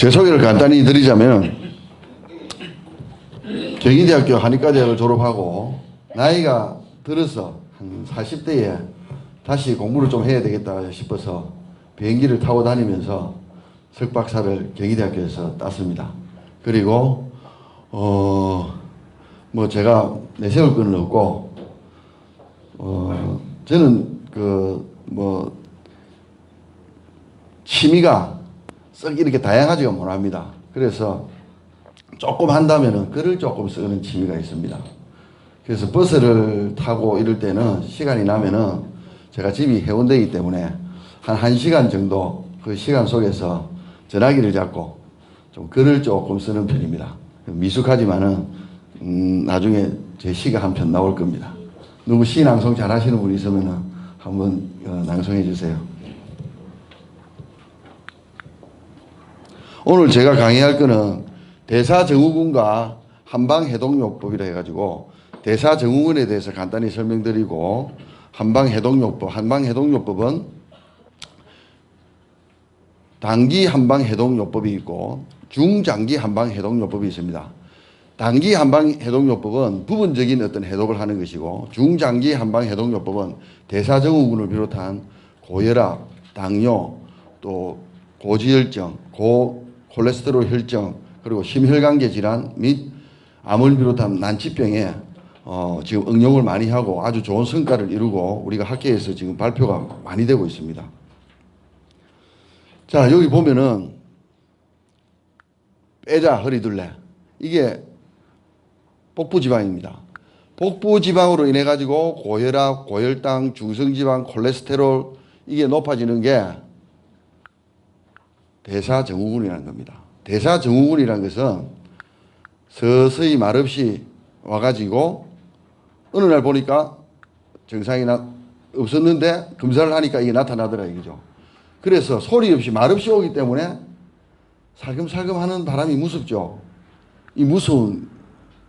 제 소개를 간단히 드리자면 경희대학교 한의과대학을 졸업하고 나이가 들어서 한 40대에 다시 공부를 좀 해야 되겠다 싶어서 비행기를 타고 다니면서 석박사를 경희대학교에서 땄습니다. 그리고 뭐 제가 내세울 건 없고 저는 취미가 썩 이렇게 다양하지가 못합니다. 그래서 조금 한다면은 글을 조금 쓰는 취미가 있습니다. 그래서 버스를 타고 이럴 때는 시간이 나면은 제가 집이 해운대이기 때문에 한 1시간 정도 그 시간 속에서 전화기를 잡고 좀 글을 조금 쓰는 편입니다. 미숙하지만은 나중에 제 시가 한 편 나올 겁니다. 누구 시 낭송 잘 하시는 분 있으면은 한번 낭송해 주세요. 오늘 제가 강의할 거는 대사증후군과 한방해독요법이라 해가지고 대사증후군에 대해서 간단히 설명드리고 한방해독요법은 단기 한방해독요법이 있고 중장기 한방해독요법이 있습니다. 단기 한방해독요법은 부분적인 어떤 해독을 하는 것이고 중장기 한방해독요법은 대사증후군을 비롯한 고혈압, 당뇨, 또 고지혈증, 콜레스테롤 혈증, 그리고 심혈관계 질환 및 암을 비롯한 난치병에 지금 응용을 많이 하고 아주 좋은 성과를 이루고 우리가 학계에서 지금 발표가 많이 되고 있습니다. 자, 여기 보면은 빼자 허리둘레, 이게 복부지방입니다. 복부지방으로 인해 가지고 고혈압, 고혈당, 중성지방, 콜레스테롤 이게 높아지는 게 대사증후군이라는 겁니다. 대사증후군이라는 것은 서서히 말없이 와가지고 어느 날 보니까 증상이 없었는데 검사를 하니까 이게 나타나더라 이거죠. 그래서 소리 없이 말 없이 오기 때문에 살금살금 하는 바람이 무섭죠. 이 무서운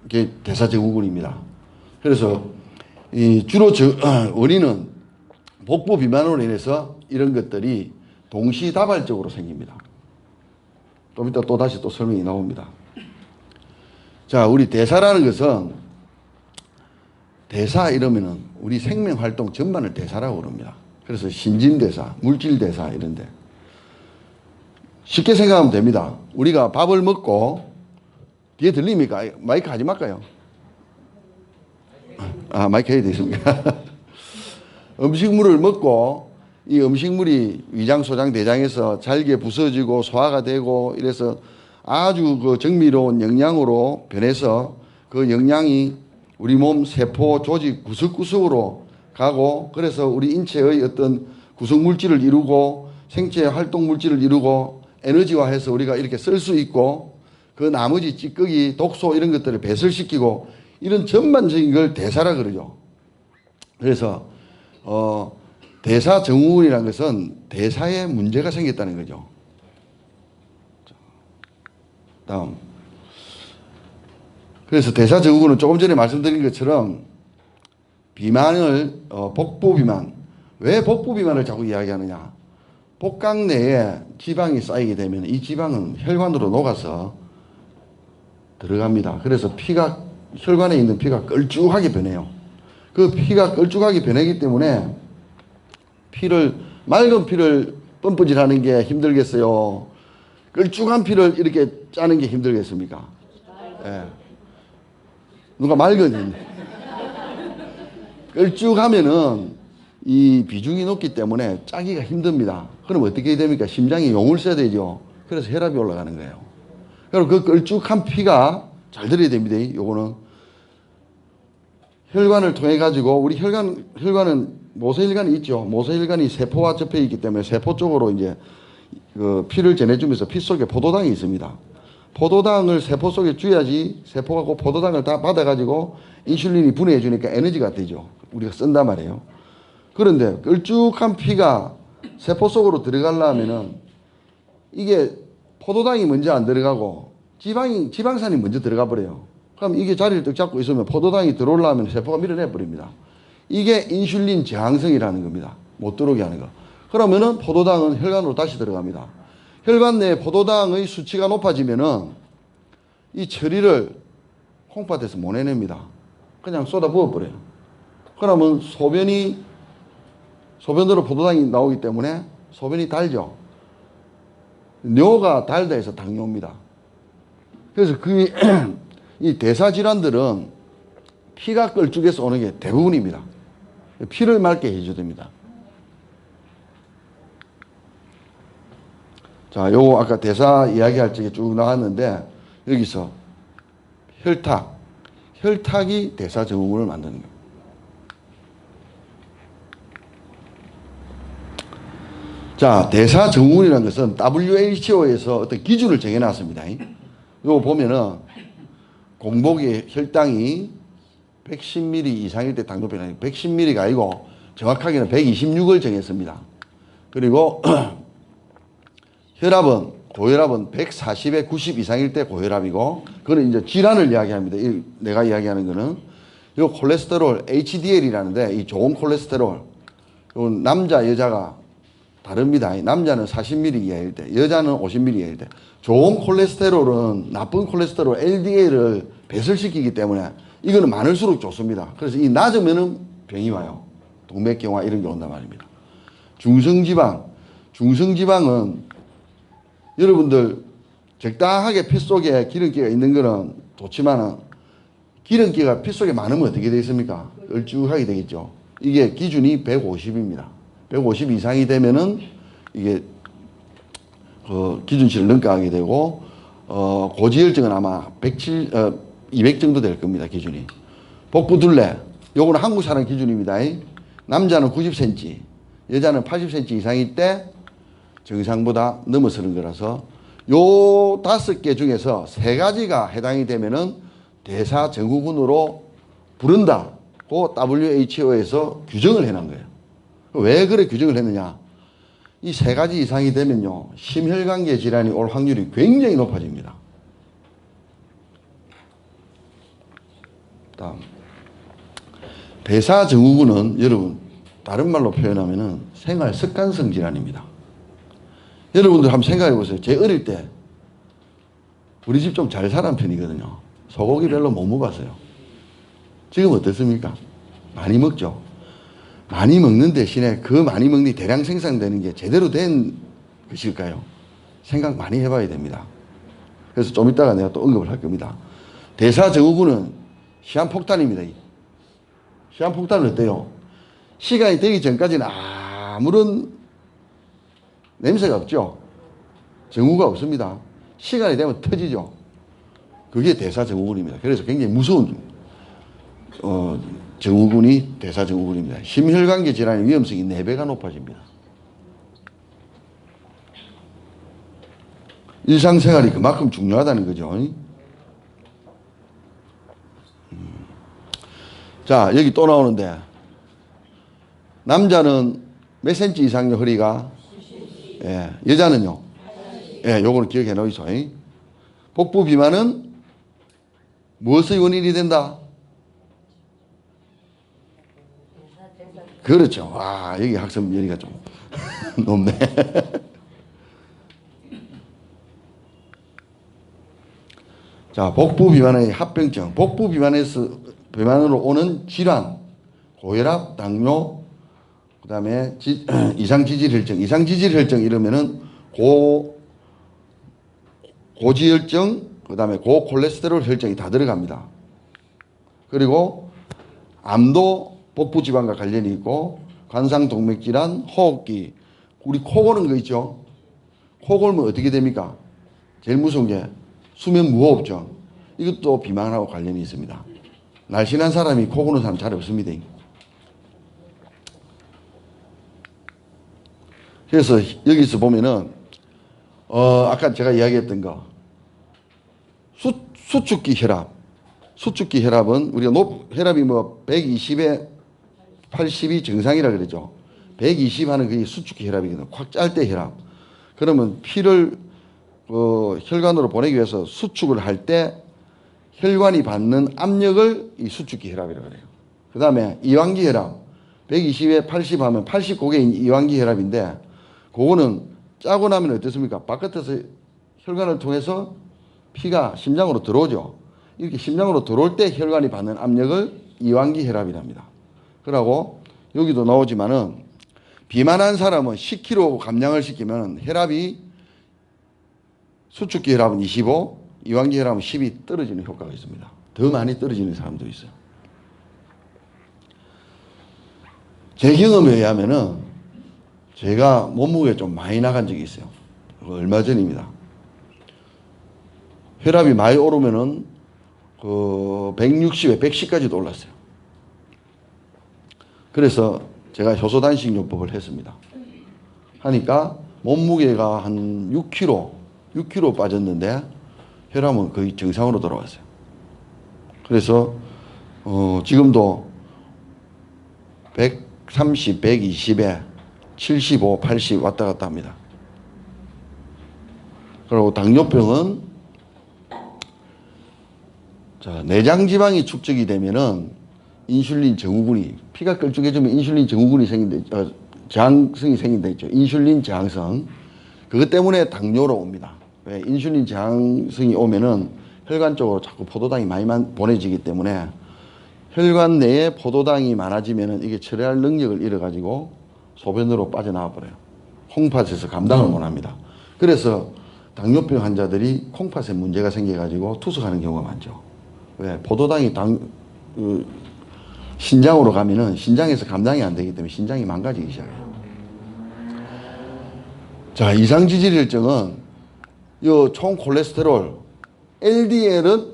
게 대사증후군입니다. 그래서 이 주로 원인은 복부 비만으로 인해서 이런 것들이 동시다발적으로 생깁니다. 좀 이따 또 다시 또 설명이 나옵니다. 자, 우리 대사라는 것은 대사 이러면은 우리 생명활동 전반을 대사라고 그럽니다. 그래서 신진대사, 물질대사 이런데 쉽게 생각하면 됩니다. 우리가 밥을 먹고 뒤에 들립니까? 마이크 하지 말까요? 아, 마이크 해야 되겠습니까? 음식물을 먹고 이 음식물이 위장, 소장, 대장에서 잘게 부서지고 소화가 되고 이래서 아주 그 정밀로운 영양으로 변해서 그 영양이 우리 몸 세포 조직 구석구석으로 가고 그래서 우리 인체의 어떤 구성물질을 이루고 생체 활동 물질을 이루고 에너지화해서 우리가 이렇게 쓸 수 있고 그 나머지 찌꺼기, 독소 이런 것들을 배설시키고 이런 전반적인 걸 대사라 그러죠. 그래서 대사증후군이라는 것은 대사에 문제가 생겼다는 거죠. 다음. 그래서 대사증후군은 조금 전에 말씀드린 것처럼 비만을 복부 비만. 왜 복부 비만을 자꾸 이야기하느냐? 복강 내에 지방이 쌓이게 되면 이 지방은 혈관으로 녹아서 들어갑니다. 그래서 혈관에 있는 피가 걸쭉하게 변해요. 그 피가 걸쭉하게 변하기 때문에 맑은 피를 펌프질하는 게 힘들겠어요? 걸쭉한 피를 이렇게 짜는 게 힘들겠습니까? 예. 누가 맑은 걸쭉하면은 이 비중이 높기 때문에 짜기가 힘듭니다. 그럼 어떻게 됩니까? 심장이 용을 써야 되죠. 그래서 혈압이 올라가는 거예요. 그리고 그 걸쭉한 피가 잘 들어야 됩니다. 요거는 혈관을 통해 가지고 우리 혈관은 모세혈관이 있죠. 모세혈관이 세포와 접해 있기 때문에 세포 쪽으로 이제 그 피를 전해주면서 피 속에 포도당이 있습니다. 포도당을 세포 속에 줘야지 세포가 그 포도당을 다 받아가지고 인슐린이 분해해 주니까 에너지가 되죠. 우리가 쓴단 말이에요. 그런데 걸쭉한 피가 세포 속으로 들어가려면은 이게 포도당이 먼저 안 들어가고 지방산이 먼저 들어가 버려요. 그럼 이게 자리를 딱 잡고 있으면 포도당이 들어오려면 세포가 밀어내 버립니다. 이게 인슐린 저항성이라는 겁니다. 못 들어오게 하는 거. 그러면은 포도당은 혈관으로 다시 들어갑니다. 혈관 내 포도당의 수치가 높아지면은 이 처리를 콩팥에서 못 해냅니다. 그냥 쏟아 부어버려요. 그러면 소변으로 포도당이 나오기 때문에 소변이 달죠. 뇨가 달다 해서 당뇨입니다. 그래서 이 대사질환들은 피가 걸쭉해서 오는 게 대부분입니다. 피를 맑게 해줘야 됩니다. 자, 요거 아까 대사 이야기할 적에 쭉 나왔는데 여기서 혈탁이 대사 증후군을 만드는 거예요. 자, 대사 증후군이라는 것은 WHO에서 어떤 기준을 정해놨습니다. 이거 보면은 공복에 혈당이 110ml 이상일 때 당뇨병이 아니고 110ml가 아니고 정확하게는 126을 정했습니다. 그리고 고혈압은 140에 90 이상일 때 고혈압이고, 그거는 이제 질환을 이야기합니다. 내가 이야기하는 거는. 이 콜레스테롤, HDL이라는데, 이 좋은 콜레스테롤, 남자, 여자가 다릅니다. 남자는 40ml 이하일 때, 여자는 50ml 이하일 때. 좋은 콜레스테롤은 나쁜 콜레스테롤, LDL을 배설시키기 때문에 이거는 많을수록 좋습니다. 그래서 이 낮으면은 병이 와요. 동맥경화 이런 게 온단 말입니다. 중성지방은 여러분들 적당하게 피 속에 기름기가 있는 거는 좋지만은 기름기가 피 속에 많으면 어떻게 되겠습니까? 얼쭉하게 되겠죠. 이게 기준이 150입니다. 150 이상이 되면은 이게 기준치를 능가하게 되고 고지혈증은 아마 200 정도 될 겁니다. 기준이. 복부둘레 요거는 한국 사람 기준입니다. 남자는 90cm, 여자는 80cm 이상일 때 정상보다 넘어서는 거라서 요 5개 중에서 3가지가 해당이 되면은 대사증후군으로 부른다고 WHO에서 규정을 해놓은 거예요. 왜 그래 규정을 했느냐? 이 3가지 이상이 되면요, 심혈관계 질환이 올 확률이 굉장히 높아집니다. 다음, 대사증후군은 여러분 다른 말로 표현하면은 생활 습관성 질환입니다. 여러분들 한번 생각해 보세요. 제 어릴 때 우리 집 좀 잘 사는 편이거든요. 소고기 별로 못 먹었어요. 지금 어떻습니까? 많이 먹죠. 많이 먹는 대신에 그 많이 먹는 대량 생산되는 게 제대로 된 것일까요? 생각 많이 해봐야 됩니다. 그래서 좀 이따가 내가 또 언급을 할 겁니다. 대사증후군은 시한폭탄입니다. 시한폭탄은 어때요? 시간이 되기 전까지는 아무런 냄새가 없죠. 증후가 없습니다. 시간이 되면 터지죠. 그게 대사증후군입니다. 그래서 굉장히 무서운 증후군이 대사증후군입니다. 심혈관계 질환의 위험성이 4배가 높아집니다. 일상생활이 그만큼 중요하다는 거죠. 자, 여기 또 나오는데 남자는 몇 센치 이상요, 허리가? 예, 여자는요? 예, 요거는 기억해 놓으세요. 복부 비만은 무엇의 원인이 된다? 그렇죠. 와, 여기 학습 열의가 좀 높네. 자, 복부 비만의 합병증. 복부 비만으로 오는 질환, 고혈압, 당뇨, 그 다음에 이상지질혈증. 이상지질혈증 이러면은 고지혈증, 그 다음에 고콜레스테롤 혈증이 다 들어갑니다. 그리고 암도 복부지방과 관련이 있고, 관상동맥질환, 호흡기. 우리 코 고는 거 있죠? 코 골면 어떻게 됩니까? 제일 무서운 게 수면 무호흡증. 이것도 비만하고 관련이 있습니다. 날씬한 사람이 코 고는 사람 잘 없습니다. 그래서 여기서 보면은 아까 제가 이야기했던 거 수축기 혈압. 수축기 혈압은 우리가 혈압이 120에 80이 정상이라 그러죠. 120 하는 그게 수축기 혈압이거든요. 콱 짤 때 혈압. 그러면 피를 혈관으로 보내기 위해서 수축을 할 때 혈관이 받는 압력을 이 수축기 혈압이라고 그래요. 그 다음에 이완기 혈압. 120에 80 하면 80 그게 이완기 혈압인데 그거는 짜고 나면 어떻습니까? 바깥에서 혈관을 통해서 피가 심장으로 들어오죠. 이렇게 심장으로 들어올 때 혈관이 받는 압력을 이완기 혈압이랍니다. 그러고 여기도 나오지만은 비만한 사람은 10kg 감량을 시키면 혈압이 수축기 혈압은 25, 이완기 혈압은 10이 떨어지는 효과가 있습니다. 더 많이 떨어지는 사람도 있어요. 제 경험에 의하면은 제가 몸무게 좀 많이 나간 적이 있어요. 얼마 전입니다. 혈압이 많이 오르면은 그 160에 110까지도 올랐어요. 그래서 제가 효소단식요법을 했습니다. 하니까 몸무게가 한 6kg 빠졌는데 혈압은 거의 정상으로 돌아왔어요. 그래서 지금도 130, 120에 75, 80 왔다 갔다 합니다. 그리고 당뇨병은 자, 내장 지방이 축적이 되면은 인슐린 증후군이 피가 걸쭉해지면 인슐린 증후군이 생긴다, 저항성이 생긴다 했죠. 인슐린 저항성. 그것 때문에 당뇨로 옵니다. 왜? 인슐린 저항성이 오면은 혈관 쪽으로 자꾸 포도당이 많이 보내지기 때문에 혈관 내에 포도당이 많아지면은 이게 처리할 능력을 잃어가지고 소변으로 빠져나와 버려요. 콩팥에서 감당을 못 합니다. 그래서 당뇨병 환자들이 콩팥에 문제가 생겨가지고 투석하는 경우가 많죠. 왜? 포도당이 신장으로 가면은 신장에서 감당이 안 되기 때문에 신장이 망가지기 시작해요. 자, 이상지질혈증은 요 총 콜레스테롤 LDL은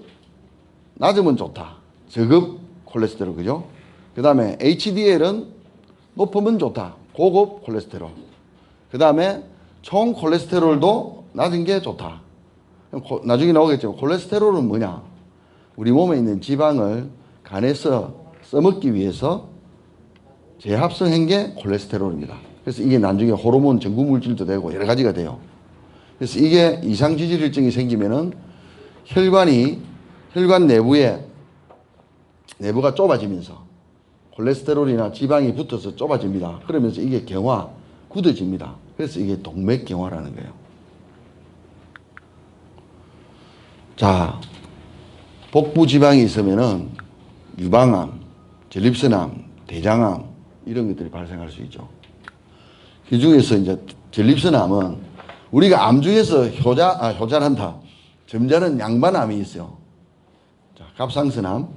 낮으면 좋다. 저급 콜레스테롤, 그죠? 그 다음에 HDL은 높으면 좋다. 고급 콜레스테롤. 그 다음에 총 콜레스테롤도 낮은 게 좋다. 나중에 나오겠지만 콜레스테롤은 뭐냐? 우리 몸에 있는 지방을 간에서 써먹기 위해서 재합성한 게 콜레스테롤입니다. 그래서 이게 나중에 호르몬 전구물질도 되고 여러 가지가 돼요. 그래서 이게 이상지질혈증이 생기면은 혈관 내부가 좁아지면서 콜레스테롤이나 지방이 붙어서 좁아집니다. 그러면서 이게 굳어집니다. 그래서 이게 동맥경화라는 거예요. 자, 복부 지방이 있으면은 유방암, 전립선암, 대장암 이런 것들이 발생할 수 있죠. 그 중에서 이제 전립선암은 우리가 암 중에서 효자란다. 점잖은 양반암이 있어요. 자, 갑상선암,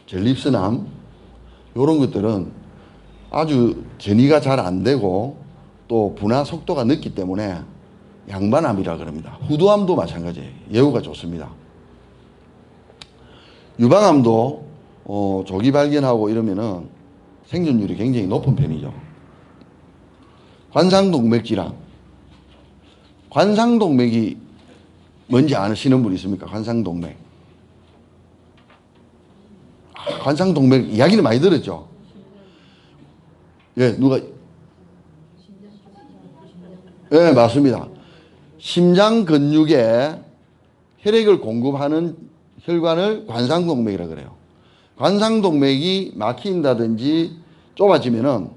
전립선암 이런 것들은 아주 전이가 잘 안 되고 또 분화 속도가 늦기 때문에 양반암이라 그럽니다. 후두암도 마찬가지예요. 예후가 좋습니다. 유방암도 조기 발견하고 이러면은 생존율이 굉장히 높은 편이죠. 관상동맥질환. 관상동맥이 뭔지 아시는 분 있습니까? 관상동맥. 관상동맥 이야기는 많이 들었죠? 예, 누가? 예, 맞습니다. 심장 근육에 혈액을 공급하는 혈관을 관상동맥이라 그래요. 관상동맥이 막힌다든지 좁아지면은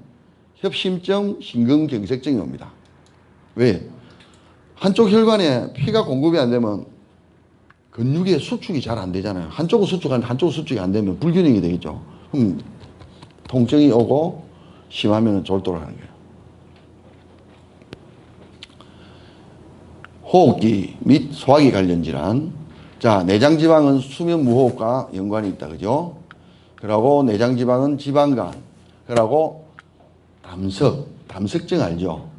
협심증, 심근경색증이 옵니다. 왜? 한쪽 혈관에 피가 공급이 안 되면 근육의 수축이 잘 안 되잖아요. 한쪽은 수축하는데 한쪽은 수축이 안 되면 불균형이 되겠죠. 그럼 통증이 오고 심하면 졸도를 하는 거예요. 호흡기 및 소화기 관련 질환. 자, 내장지방은 수면무호흡과 연관이 있다. 그죠? 그리고 내장지방은 지방간. 그리고 담석증 알죠?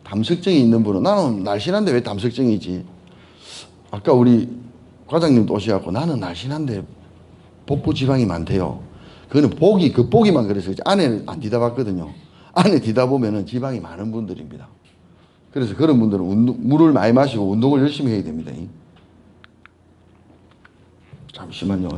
담석증이 있는 분은 나는 날씬한데 왜 담석증이지? 아까 우리 과장님도 오셔갖고 나는 날씬한데 복부 지방이 많대요. 그거는 겉보기만 그래서 안에는 안 뒤다봤거든요. 안에 뒤다보면은 지방이 많은 분들입니다. 그래서 그런 분들은 물을 많이 마시고 운동을 열심히 해야 됩니다. 잠시만요.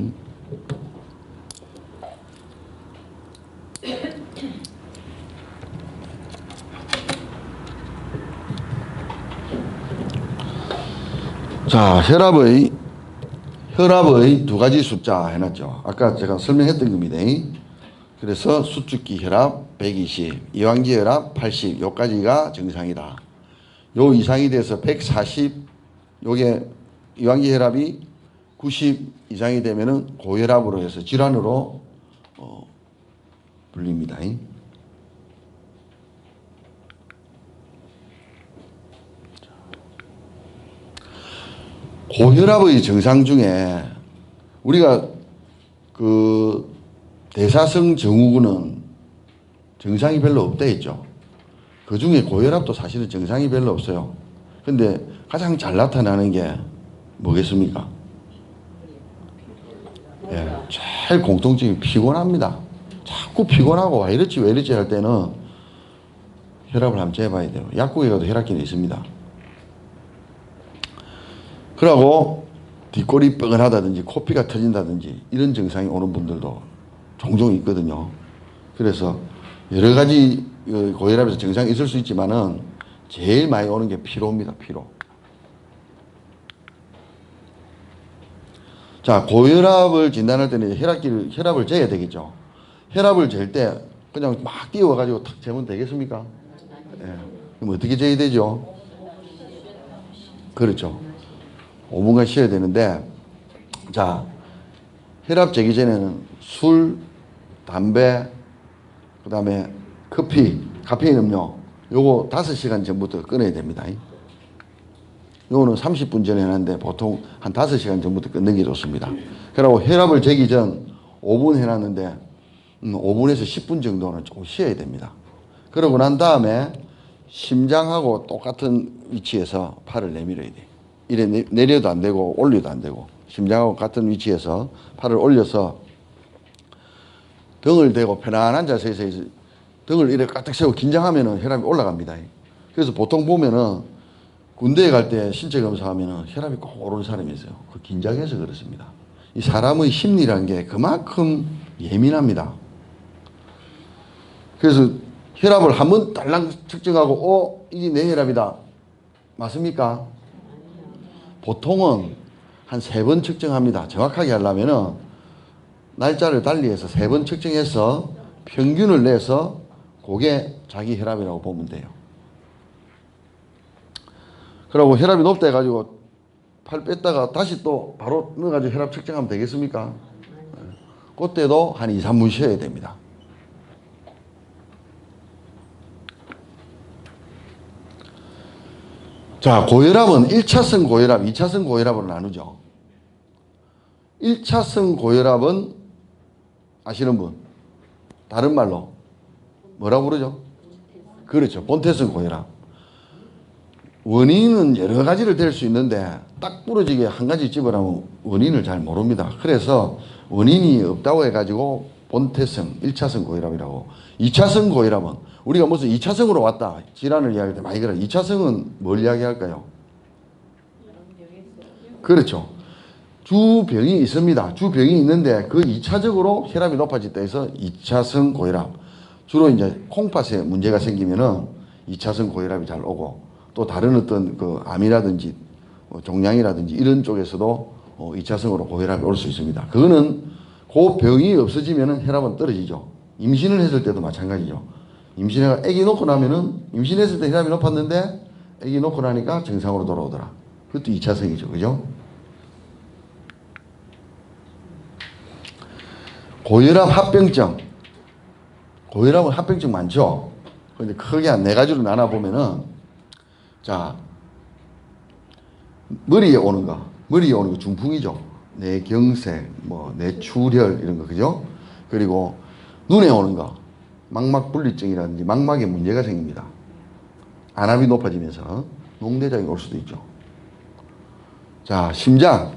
자, 혈압의 두 가지 숫자 해놨죠. 아까 제가 설명했던 겁니다. 그래서 수축기 혈압 120, 이완기 혈압 80, 요까지가 정상이다. 요 이상이 돼서 140, 요게 이완기 혈압이 90 이상이 되면은 고혈압으로 해서 질환으로 불립니다. 고혈압의 증상 중에 우리가 그 대사성 증후군은 증상이 별로 없다 했죠. 그 중에 고혈압도 사실은 증상이 별로 없어요. 근데 가장 잘 나타나는 게 뭐겠습니까? 예, 제일 공통점이 피곤합니다. 자꾸 피곤하고 왜 이렇지 할 때는 혈압을 한번 재봐야 돼요. 약국에 가도 혈압계는 있습니다. 그러고 뒷골이 뻐근하다든지 코피가 터진다든지 이런 증상이 오는 분들도 종종 있거든요. 그래서 여러 가지 고혈압에서 증상이 있을 수 있지만은 제일 많이 오는 게 피로입니다. 피로. 자, 고혈압을 진단할 때는 혈압을 재야 되겠죠. 혈압을 잴 때 그냥 막 띄워가지고 탁 재면 되겠습니까? 예. 그럼 어떻게 재야 되죠? 그렇죠. 5분간 쉬어야 되는데, 자, 혈압 재기 전에는 술, 담배, 그 다음에 커피, 카페인 음료, 요거 5시간 전부터 끊어야 됩니다. 요거는 30분 전에 하는데 보통 한 5시간 전부터 끊는 게 좋습니다. 그리고 혈압을 재기 전 5분 해놨는데 5분에서 10분 정도는 조금 쉬어야 됩니다. 그러고 난 다음에 심장하고 똑같은 위치에서 팔을 내밀어야 돼. 이래 내려도 안 되고 올려도 안 되고 심장하고 같은 위치에서 팔을 올려서 등을 대고 편안한 자세에서 등을 이렇게 까딱 세우고 긴장하면은 혈압이 올라갑니다. 그래서 보통 보면은 군대에 갈 때 신체 검사하면은 혈압이 꼭 오르는 사람이 있어요. 그 긴장해서 그렇습니다. 이 사람의 심리라는 게 그만큼 예민합니다. 그래서 혈압을 한번 딸랑 측정하고 이게 내 혈압이다. 맞습니까? 보통은 한 3번 측정합니다. 정확하게 하려면은 날짜를 달리해서 3번 측정해서 평균을 내서 그게 자기 혈압이라고 보면 돼요. 그리고 혈압이 높다 해가지고 팔 뺐다가 다시 또 바로 넣어가지고 혈압 측정하면 되겠습니까? 그때도 한 2, 3분 쉬어야 됩니다. 자, 고혈압은 1차성 고혈압, 2차성 고혈압으로 나누죠. 1차성 고혈압은 아시는 분? 다른 말로 뭐라고 부르죠? 그렇죠. 본태성 고혈압. 원인은 여러 가지를 될 수 있는데 딱 부러지게 한 가지 집어라면 원인을 잘 모릅니다. 그래서 원인이 없다고 해가지고 본태성 1차성 고혈압이라고. 2차성 고혈압은 우리가 무슨 2차성으로 왔다 질환을 이야기할 때 많이 그래요. 2차성은 뭘 이야기할까요? 그렇죠. 주병이 있습니다. 주병이 있는데 그 2차적으로 혈압이 높아졌다 해서 2차성 고혈압. 주로 이제 콩팥에 문제가 생기면은 2차성 고혈압이 잘 오고 또 다른 어떤 그 암이라든지 종양이라든지 이런 쪽에서도 2차성으로 고혈압이 올 수 있습니다. 그거는 그 병이 없어지면은 혈압은 떨어지죠. 임신을 했을 때도 마찬가지죠. 임신해가 아기 놓고 나면은 임신했을 때 혈압이 높았는데 아기 놓고 나니까 정상으로 돌아오더라. 그것도 2차성이죠. 그죠? 고혈압 합병증. 고혈압은 합병증 많죠? 근데 크게 한 4가지로 나눠보면은 자, 머리에 오는 거 중풍이죠. 뇌경색, 뇌출혈 이런 거 그죠? 그리고 눈에 오는 거 망막분리증이라든지 망막에 문제가 생깁니다. 안압이 높아지면서 녹내장이 올 수도 있죠. 자, 심장.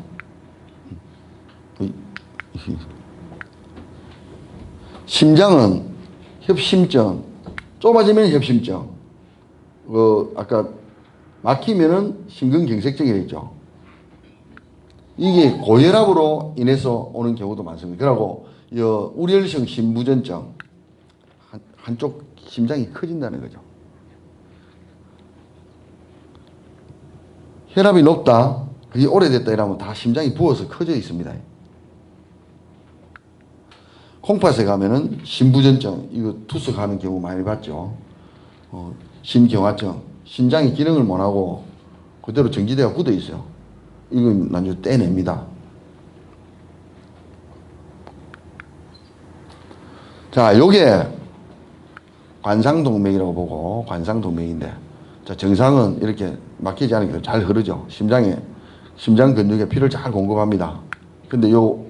심장은 협심증, 좁아지면 협심증. 아까 막히면은 심근경색증이 있죠. 이게 고혈압으로 인해서 오는 경우도 많습니다. 그리고 우려성 심부전증, 한쪽 심장이 커진다는 거죠. 혈압이 높다, 그게 오래됐다 이러면 다 심장이 부어서 커져 있습니다. 콩팥에 가면은 심부전증, 이거 투석하는 경우 많이 봤죠. 심경화증, 신장이 기능을 못하고 그대로 정지대가 굳어 있어요. 이건 나중에 떼냅니다. 자, 요게 관상동맥이라고 보고, 관상동맥인데, 자, 정상은 이렇게 막히지 않게 잘 흐르죠. 심장 근육에 피를 잘 공급합니다. 근데 요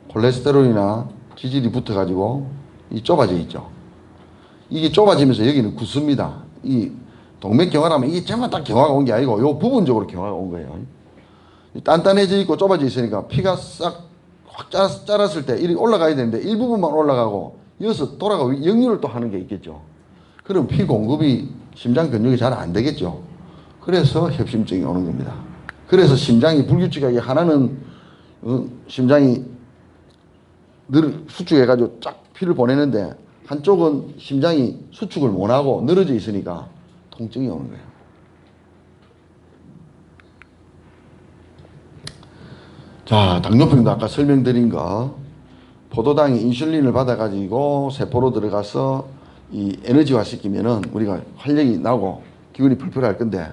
콜레스테롤이나 지질이 붙어가지고 이 좁아져 있죠. 이게 좁아지면서 여기는 굳습니다. 이 동맥경화라면 이게 전부 다 경화가 온 게 아니고 요 부분적으로 경화가 온 거예요. 단단해져 있고 좁아져 있으니까 피가 싹 확 자랐을 때 이리 올라가야 되는데 일부분만 올라가고 이어서 돌아가고 역류를 또 하는 게 있겠죠. 그럼 피 공급이 심장 근육이 잘 안 되겠죠. 그래서 협심증이 오는 겁니다. 그래서 심장이 불규칙하게 하나는 심장이 수축해가지고 쫙 피를 보내는데 한쪽은 심장이 수축을 못하고 늘어져 있으니까 통증이 오는 거예요. 자, 당뇨병도 아까 설명드린 거, 포도당이 인슐린을 받아가지고 세포로 들어가서 이 에너지화 시키면은 우리가 활력이 나고 기운이 풀풀 할 건데,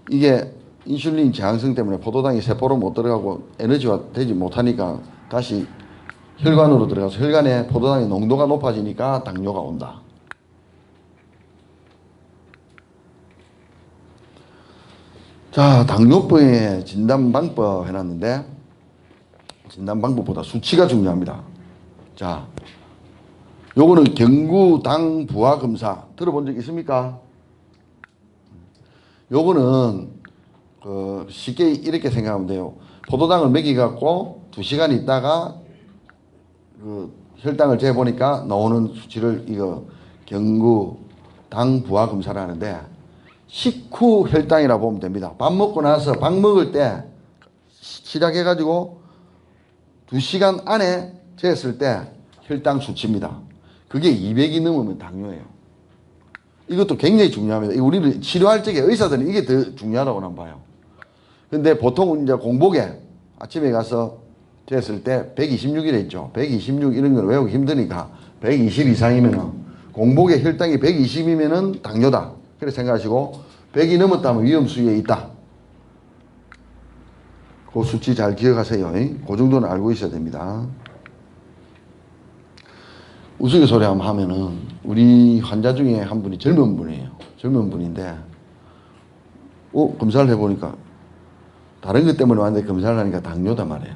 이게 인슐린 저항성 때문에 포도당이 세포로 못 들어가고 에너지화 되지 못하니까 다시 혈관으로 들어가서 혈관에 포도당의 농도가 높아지니까 당뇨가 온다. 자, 당뇨병의 진단 방법 해놨는데, 진단 방법보다 수치가 중요합니다. 자, 요거는 경구당 부하 검사 들어본 적 있습니까? 요거는 쉽게 이렇게 생각하면 돼요. 포도당을 먹여갖고 2시간 있다가 혈당을 재보니까 나오는 수치를 이거 경구당 부하 검사를 하는데, 식후 혈당이라고 보면 됩니다. 밥 먹고 나서 밥 먹을 때 시작해가지고 2시간 안에 쟀을 때 혈당 수치입니다. 그게 200이 넘으면 당뇨예요. 이것도 굉장히 중요합니다. 우리는 치료할 적에 의사들은 이게 더 중요하다고 난 봐요. 근데 보통 이제 공복에 아침에 가서 쟀을 때 126이라 했죠. 126 이런 걸 외우기 힘드니까 120 이상이면은, 공복에 혈당이 120이면은 당뇨다. 그렇게 생각하시고 100이 넘었다면 위험 수위에 있다. 그 수치 잘 기억하세요. 그 정도는 알고 있어야 됩니다. 우스갯소리 한번 하면은 우리 환자 중에 한 분이 젊은 분이에요. 젊은 분인데 검사를 해보니까 다른 것 때문에 왔는데 검사를 하니까 당뇨다 말이에요.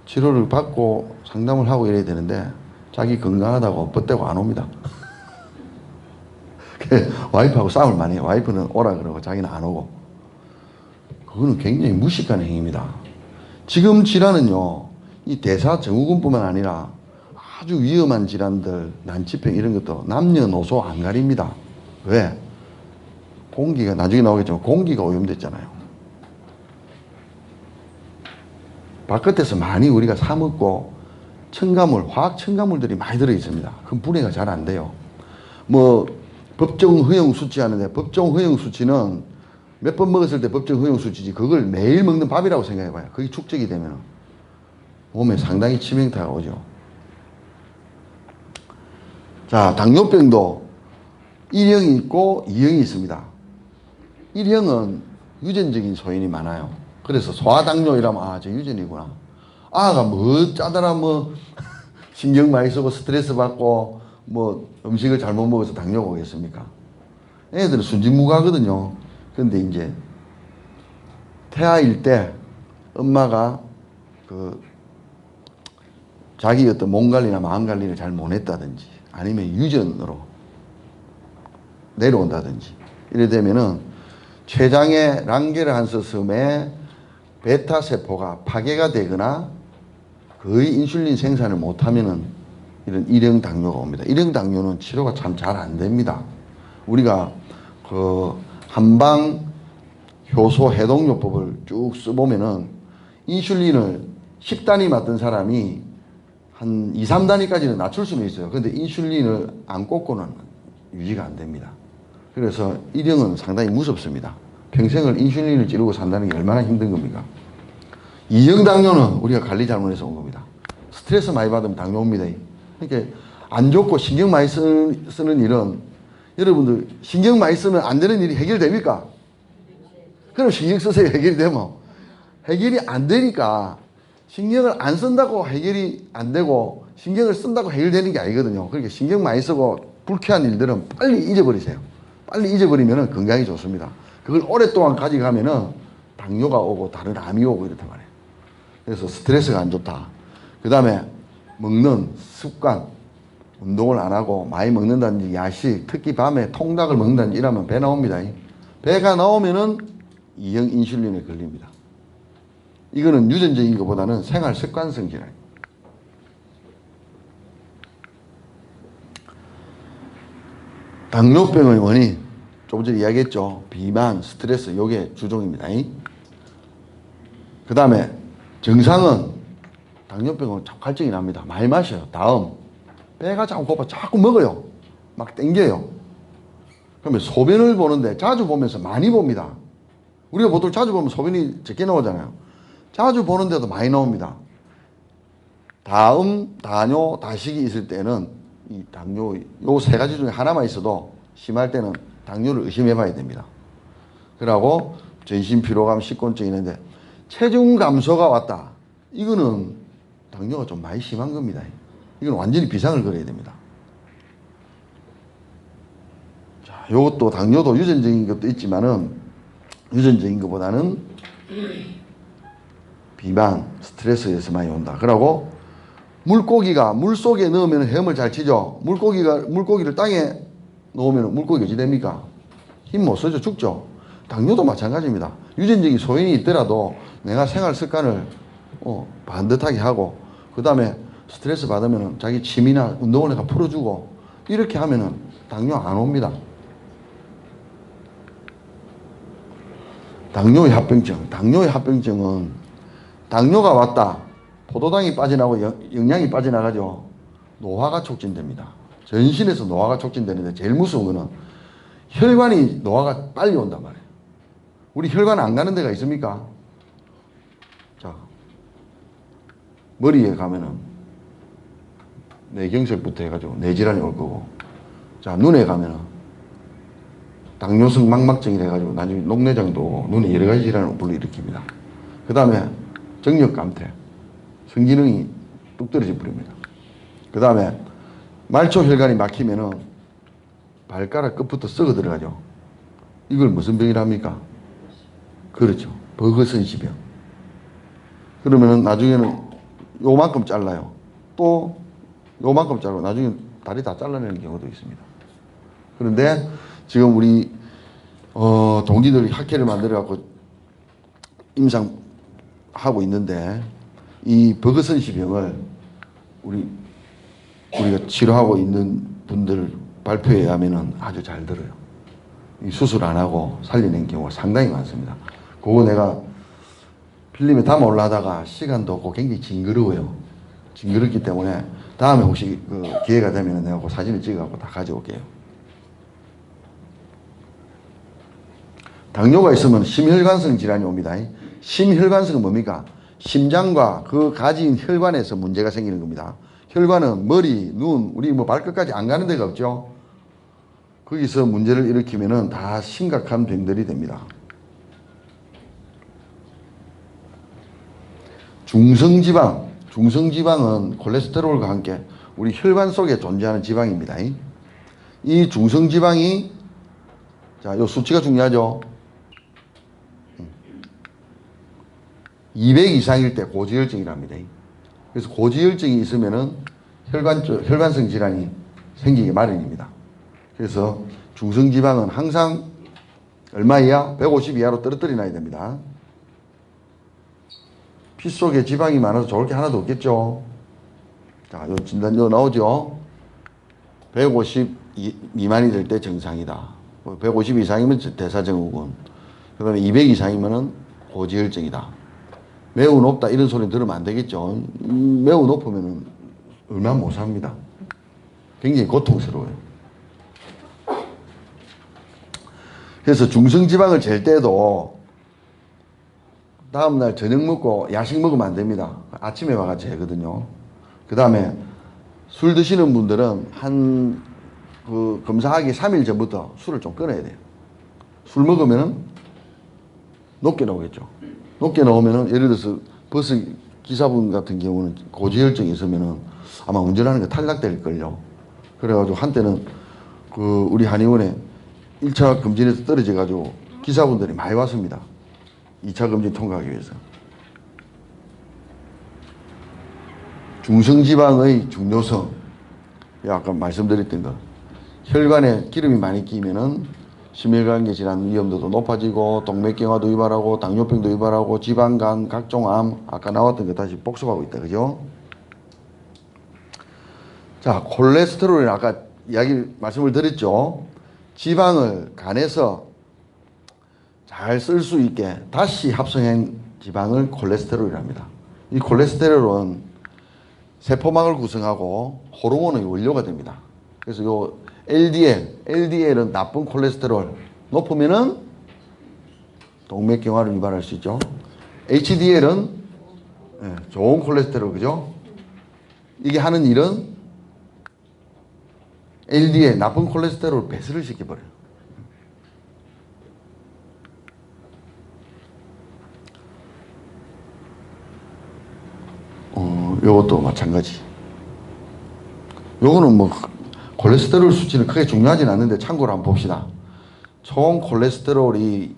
치료를 받고 상담을 하고 이래야 되는데 자기 건강하다고 뻗대고 안 옵니다. 와이프하고 싸움을 많이 해요. 와이프는 오라 그러고 자기는 안 오고. 그거는 굉장히 무식한 행위입니다. 지금 질환은요, 이 대사증후군뿐만 아니라 아주 위험한 질환들, 난치병 이런 것도 남녀노소 안 가립니다. 왜? 공기가, 나중에 나오겠지만 공기가 오염됐잖아요. 바깥에서 많이 우리가 사 먹고 첨가물, 화학 첨가물들이 많이 들어 있습니다. 그럼 분해가 잘 안 돼요. 뭐 법정 허용 수치 하는데, 법정 허용 수치는 몇 번 먹었을 때 법정 허용 수치지, 그걸 매일 먹는 밥이라고 생각해봐요. 그게 축적이 되면 몸에 상당히 치명타가 오죠. 자, 당뇨병도 1형이 있고 2형이 있습니다. 1형은 유전적인 소인이 많아요. 그래서 소아당뇨 이라면 저 유전이구나. 아가 뭐 짜더라 뭐 신경 많이 쓰고 스트레스 받고 뭐 음식을 잘못 먹어서 당뇨가 오겠습니까? 애들은 순진무구하거든요. 근데 이제 태아일 때 엄마가 자기 어떤 몸 관리나 마음 관리를 잘 못했다든지 아니면 유전으로 내려온다든지 이래 되면은 췌장의 랑게르한스섬의 베타 세포가 파괴가 되거나 거의 인슐린 생산을 못하면은 이런 1형 당뇨가 옵니다. 1형 당뇨는 치료가 참 잘 안 됩니다. 우리가 한방 효소 해독요법을 쭉 써보면은 인슐린을 10단위 맞던 사람이 한 2, 3단위까지는 낮출 수는 있어요. 근데 인슐린을 안 꽂고는 유지가 안 됩니다. 그래서 1형은 상당히 무섭습니다. 평생을 인슐린을 찌르고 산다는 게 얼마나 힘든 겁니까? 2형 당뇨는 우리가 관리 잘못해서 온 겁니다. 스트레스 많이 받으면 당뇨 옵니다. 그러니까 안 좋고 신경 많이 쓰는 일은 여러분들 신경 많이 쓰면 안 되는 일이 해결됩니까? 그럼 신경 쓰세요. 해결이 되면. 해결이 안 되니까 신경을 안 쓴다고 해결이 안 되고 신경을 쓴다고 해결되는 게 아니거든요. 그러니까 신경 많이 쓰고 불쾌한 일들은 빨리 잊어버리세요. 빨리 잊어버리면 건강이 좋습니다. 그걸 오랫동안 가져가면 당뇨가 오고 다른 암이 오고 이렇단 말이에요. 그래서 스트레스가 안 좋다. 그 다음에 먹는 습관, 운동을 안 하고 많이 먹는다든지 야식, 특히 밤에 통닭을 먹는다든지 이러면 배 나옵니다. 배가 나오면은 이형 인슐린에 걸립니다. 이거는 유전적인 것보다는 생활 습관성 질환. 당뇨병의 원인, 조금 전에 이야기했죠. 비만, 스트레스, 요게 주종입니다. 그 다음에 정상은 당뇨병은 자꾸 갈증이 납니다. 많이 마셔요. 다음, 배가 자꾸 고파 자꾸 먹어요. 막 땡겨요. 그러면 소변을 보는데 자주 보면서 많이 봅니다. 우리가 보통 자주 보면 소변이 적게 나오잖아요. 자주 보는데도 많이 나옵니다. 다음, 다뇨, 다식이 있을 때는 이 당뇨, 요 세 가지 중에 하나만 있어도 심할 때는 당뇨를 의심해 봐야 됩니다. 그러고 전신 피로감, 식곤증 있는데 체중 감소가 왔다. 이거는 당뇨가 좀 많이 심한 겁니다. 이건 완전히 비상을 걸어야 됩니다. 자, 요것도 당뇨도 유전적인 것도 있지만은 유전적인 것보다는 비만, 스트레스에서 많이 온다. 그러고 물고기가 물속에 넣으면 헤엄을 잘 치죠. 물고기를 땅에 놓으면 물고기가 어찌 됩니까? 힘 못 써죠. 죽죠. 당뇨도 마찬가지입니다. 유전적인 소인이 있더라도 내가 생활 습관을 반듯하게 하고 그 다음에 스트레스 받으면 자기 취미나 운동을 내가 풀어주고 이렇게 하면은 당뇨 안 옵니다. 당뇨의 합병증. 당뇨의 합병증은 당뇨가 왔다. 포도당이 빠져나오고 영양이 빠져나가죠. 노화가 촉진됩니다. 전신에서 노화가 촉진되는데 제일 무서운 거는 혈관이 노화가 빨리 온단 말이에요. 우리 혈관 안 가는 데가 있습니까? 자, 머리에 가면은 뇌경색부터 해가지고 뇌질환이 올 거고, 자, 눈에 가면은 당뇨성 망막증이 돼가지고 나중에 녹내장도 오고 눈에 여러 가지 질환을 불러일으킵니다. 그 다음에 정력감퇴, 성기능이 뚝 떨어져 버립니다. 그 다음에 말초 혈관이 막히면은 발가락 끝부터 썩어 들어가죠. 이걸 무슨 병이랍니까? 그렇죠. 버거선시병. 그러면은 나중에는 요만큼 잘라요. 또 요만큼 자르고 나중에 다리 다 잘라내는 경우도 있습니다. 그런데 지금 우리 동기들이 학회를 만들어 갖고 임상하고 있는데 이 버거선시병을 우리가 치료하고 있는 분들 발표에 의하면은 아주 잘 들어요. 이 수술 안 하고 살려낸 경우가 상당히 많습니다. 그거 내가 필름에 담아올라 하다가 시간도 없고 굉장히 징그러워요. 징그럽기 때문에 다음에 혹시 그 기회가 되면 내가 그 사진을 찍어갖고 다 가져올게요. 당뇨가 있으면 심혈관성 질환이 옵니다. 심혈관성은 뭡니까? 심장과 그 가진 혈관에서 문제가 생기는 겁니다. 혈관은 머리, 눈, 우리 뭐 발끝까지 안 가는 데가 없죠. 거기서 문제를 일으키면은 다 심각한 병들이 됩니다. 중성지방은 콜레스테롤과 함께 우리 혈관 속에 존재하는 지방입니다. 이 중성지방이, 자, 요 수치가 중요하죠. 200 이상일 때 고지혈증이랍니다. 그래서 고지혈증이 있으면은 혈관성 질환이 생기기 마련입니다. 그래서 중성지방은 항상 얼마 이하? 150 이하로 떨어뜨려 놔야 됩니다. 피 속에 지방이 많아서 좋을 게 하나도 없겠죠. 자, 요 진단료 나오죠. 150 미만이 될 때 정상이다. 150 이상이면 대사증후군. 그 다음에 200 이상이면 고지혈증이다. 매우 높다 이런 소리 들으면 안 되겠죠. 매우 높으면 얼마 못 삽니다. 굉장히 고통스러워요. 그래서 중성지방을 잴 때도 다음날 저녁 먹고 야식 먹으면 안 됩니다. 아침에 와가 재거든요. 그 다음에 술 드시는 분들은 한 그 검사하기 3일 전부터 술을 좀 끊어야 돼요. 술 먹으면은 높게 나오겠죠. 높게 나오면은 예를 들어서 버스 기사분 같은 경우는 고지혈증이 있으면은 아마 운전하는 게 탈락될 걸요. 그래가지고 한때는 그 우리 한의원에 1차 검진에서 떨어져가지고 기사분들이 많이 왔습니다. 2차 검진 통과하기 위해서. 중성지방의 중요성, 아까 말씀드렸던 거. 혈관에 기름이 많이 끼면은 심혈관계 질환 위험도도 높아지고 동맥경화도 유발하고 당뇨병도 유발하고 지방간, 각종 암, 아까 나왔던 거 다시 복습하고 있다. 그죠? 자, 콜레스테롤은 아까 말씀을 드렸죠. 지방을 간에서 잘 쓸 수 있게 다시 합성한 지방을 콜레스테롤이랍니다. 이 콜레스테롤은 세포막을 구성하고 호르몬의 원료가 됩니다. 그래서 요 LDL은 나쁜 콜레스테롤 높으면은 동맥경화를 유발할 수 있죠. HDL은 좋은 콜레스테롤, 그죠? 이게 하는 일은 LDL, 나쁜 콜레스테롤을 배설을 시켜버려요. 요것도 마찬가지. 요거는 뭐 콜레스테롤 수치는 크게 중요하진 않는데 참고로 한번 봅시다. 총 콜레스테롤이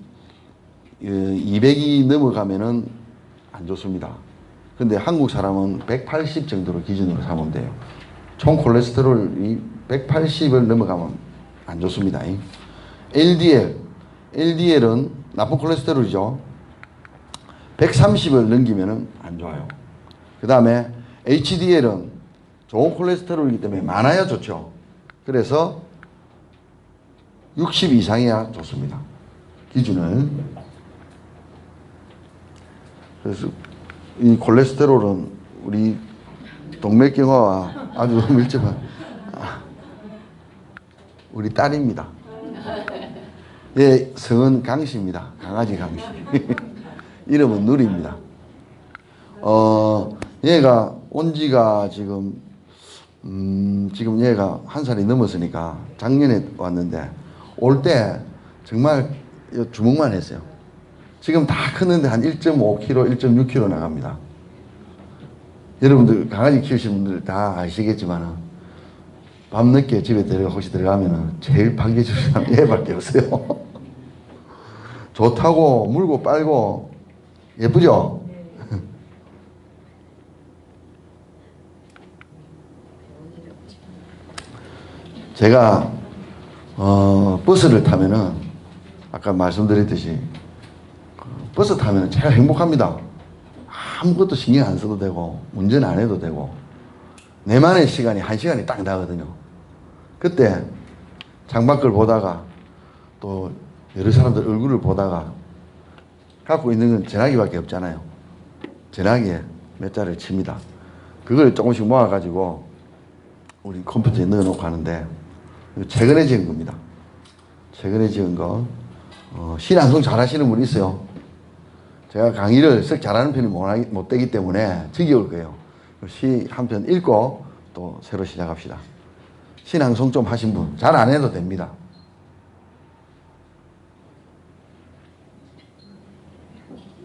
200이 넘어가면은 안 좋습니다. 근데 한국 사람은 180 정도로 기준으로 삼으면 돼요. 총 콜레스테롤이 180을 넘어가면 안 좋습니다. LDL은 나쁜 콜레스테롤이죠. 130을 넘기면은 안 좋아요. 그 다음에 HDL은 좋은 콜레스테롤이기 때문에 많아야 좋죠. 그래서 60 이상이야 좋습니다. 기준을. 그래서 이 콜레스테롤은 우리 동맥경화와 아주 밀접한 우리 딸입니다. 얘 성은 강씨입니다. 강아지 강씨. 이름은 누리입니다. 얘가 온 지가 지금 얘가 1살이 넘었으니까 작년에 왔는데 올 때 정말 주먹만 했어요. 지금 다 컸는데 한 1.5kg, 1.6kg 나갑니다. 여러분들 강아지 키우시는 분들 다 아시겠지만 밤늦게 집에 혹시 들어가면 제일 반겨주는 사람 얘밖에 없어요. 좋다고 물고 빨고 예쁘죠? 제가 버스를 타면은 아까 말씀드렸듯이 버스 타면은 제일 행복합니다. 아무것도 신경 안 써도 되고 운전 안 해도 되고 내만의 시간이 1시간이 딱 나거든요. 그때 창밖을 보다가 또 여러 사람들 얼굴을 보다가 갖고 있는 건 전화기밖에 없잖아요. 전화기에 몇 자리를 칩니다. 그걸 조금씩 모아가지고 우리 컴퓨터에 넣어놓고 하는데 최근에 지은 겁니다. 최근에 지은 거. 신앙송 잘 하시는 분 있어요. 제가 강의를 썩 잘하는 편이 못 되기 때문에 지겨울 거예요. 시 한 편 읽고 또 새로 시작합시다. 신앙송 좀 하신 분, 잘 안 해도 됩니다.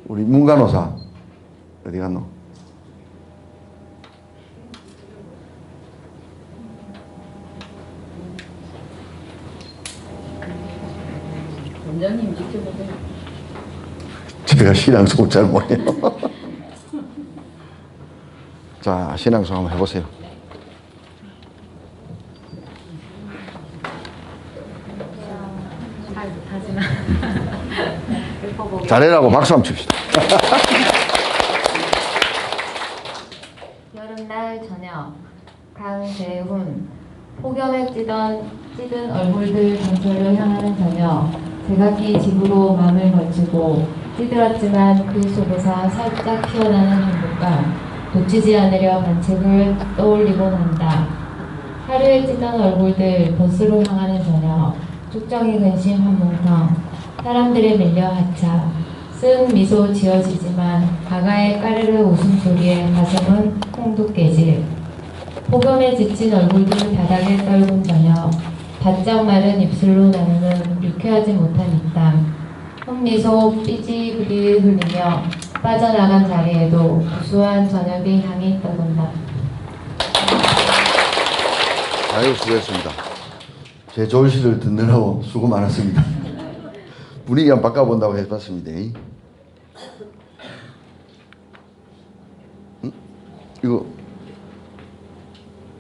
우리 문간호사 어디 갔노? 원장님 지켜보세요. 제가 신앙송 잘 못해요. 자, 신앙송 한번 해보세요. 잘 못하지만 잘해라고 박수 한번 칩시다. 여름날 저녁 강재훈 폭염에 찌든 얼굴들 전철로 향하는 저녁 제각기 집으로 마음을 걸치고 찌들었지만 그 속에서 살짝 피어나는 행복감 놓치지 않으려 반칙을 떠올리곤 한다. 하루에 찌던 얼굴들 버스로 향하는 저녁 축정이 근심 한뭉텅 사람들에 밀려 하차 쓴 미소 지어지지만 아가의 까르르 웃음소리에 가슴은 콩도 깨질 폭염에 지친 얼굴들 바닥에 떨군 저녁 바짝 마른 입술로 나누는 유쾌하지 못한 입담, 헛미소 삐지부리 흘리며 빠져나간 자리에도 구수한 저녁의 향이 떠돈다. 아유, 수고했습니다. 제 좋은 시를 듣느라고 수고 많았습니다. 분위기 한번 바꿔본다고 해봤습니다. 이거